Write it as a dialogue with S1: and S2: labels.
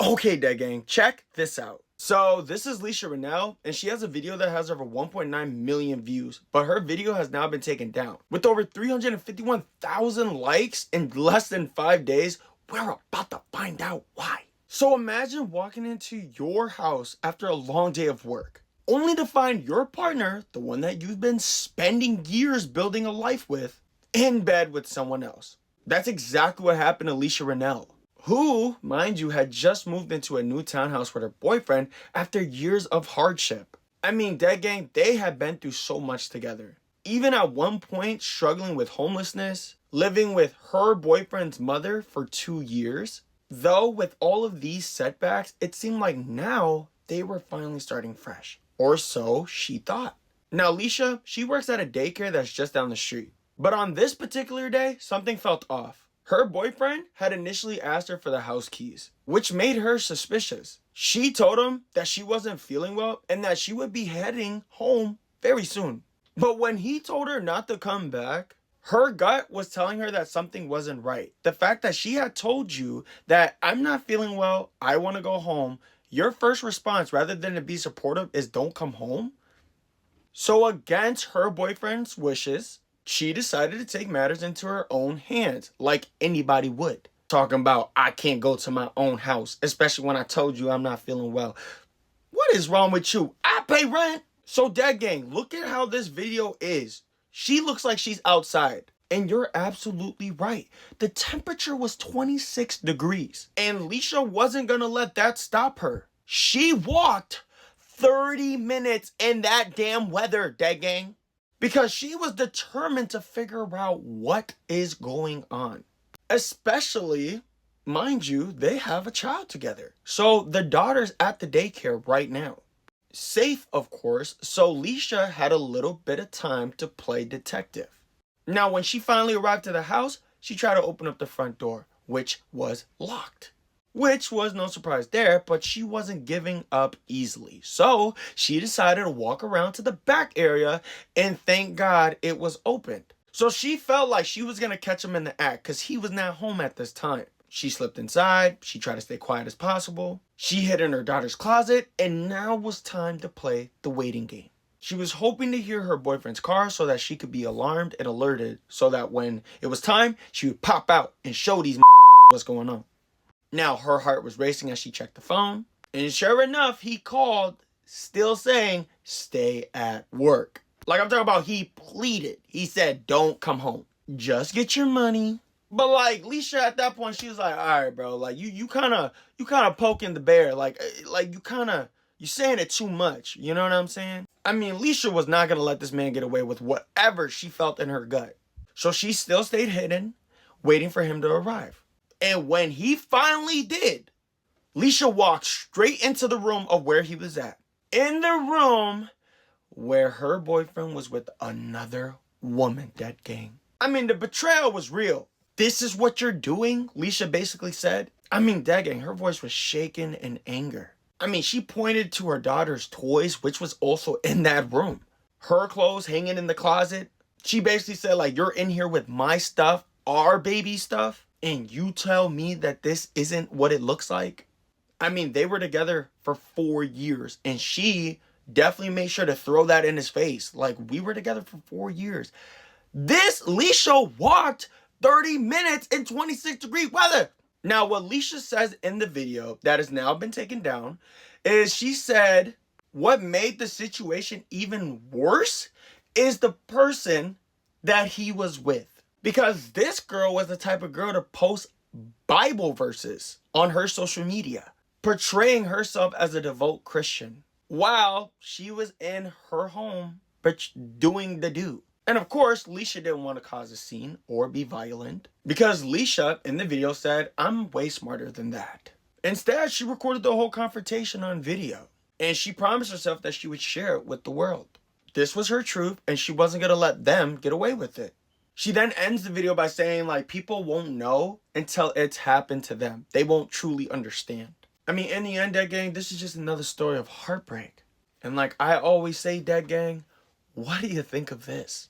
S1: Okay, dead gang, check this out. So this is Leisha Rennell, and she has a video that has over 1.9 million views, but her video has now been taken down. With over 351,000 likes in less than 5 days, we're about to find out why. So imagine walking into your house after a long day of work, only to find your partner, the one that you've been spending years building a life with, in bed with someone else. That's exactly what happened to Leisha Rennell, who, mind you, had just moved into a new townhouse with her boyfriend after years of hardship. I mean, dead gang, they had been through so much together. Even at one point, struggling with homelessness, living with her boyfriend's mother for 2 years. Though, with all of these setbacks, it seemed like now they were finally starting fresh. Or so she thought. Now, Leisha, she works at a daycare that's just down the street. But on this particular day, something felt off. Her boyfriend had initially asked her for the house keys, which made her suspicious. She told him that she wasn't feeling well and that she would be heading home very soon. But when he told her not to come back, her gut was telling her that something wasn't right. The fact that she had told you that I'm not feeling well, I want to go home, your first response, rather than to be supportive, is don't come home. So against her boyfriend's wishes, she decided to take matters into her own hands, like anybody would. Talking about, I can't go to my own house, especially when I told you I'm not feeling well. What is wrong with you? I pay rent. So dead gang, look at how this video is. She looks like she's outside. And you're absolutely right. The temperature was 26 degrees. And Leisha wasn't gonna let that stop her. She walked 30 minutes in that damn weather, dead gang, because she was determined to figure out what is going on. Especially, mind you, they have a child together. So the daughter's at the daycare right now. Safe, of course, so Leisha had a little bit of time to play detective. Now, when she finally arrived to the house, she tried to open up the front door, which was locked. Which was no surprise there, but she wasn't giving up easily. So she decided to walk around to the back area, and thank God it was opened. So she felt like she was going to catch him in the act because he was not home at this time. She slipped inside, she tried to stay quiet as possible. She hid in her daughter's closet, and now was time to play the waiting game. She was hoping to hear her boyfriend's car so that she could be alarmed and alerted so that when it was time, she would pop out and show these what's going on. Now, her heart was racing as she checked the phone. And sure enough, he called, still saying, stay at work. Like I'm talking about, he pleaded. He said, don't come home. Just get your money. But like, Leisha at that point, she was like, all right, bro. Like, you kind of poking the bear. Like you saying it too much. You know what I'm saying? I mean, Leisha was not going to let this man get away with whatever she felt in her gut. So she still stayed hidden, waiting for him to arrive. And when he finally did, Leisha walked straight into the room of where he was at. In the room where her boyfriend was with another woman, dead gang. I mean, the betrayal was real. This is what you're doing, Leisha basically said. I mean, dead gang, her voice was shaken in anger. I mean, she pointed to her daughter's toys, which was also in that room. Her clothes hanging in the closet. She basically said, like, you're in here with my stuff, our baby stuff, and you tell me that this isn't what it looks like? I mean, they were together for 4 years, and she definitely made sure to throw that in his face. Like, we were together for 4 years. This Leisha walked 30 minutes in 26-degree weather. Now, what Leisha says in the video that has now been taken down is she said what made the situation even worse is the person that he was with. Because this girl was the type of girl to post Bible verses on her social media, portraying herself as a devout Christian while she was in her home doing the do. And of course, Leisha didn't want to cause a scene or be violent because Leisha in the video said, I'm way smarter than that. Instead, she recorded the whole confrontation on video, and she promised herself that she would share it with the world. This was her truth, and she wasn't going to let them get away with it. She then ends the video by saying, like, people won't know until it's happened to them. They won't truly understand. I mean, in the end, dead gang, this is just another story of heartbreak. And like I always say, dead gang, what do you think of this?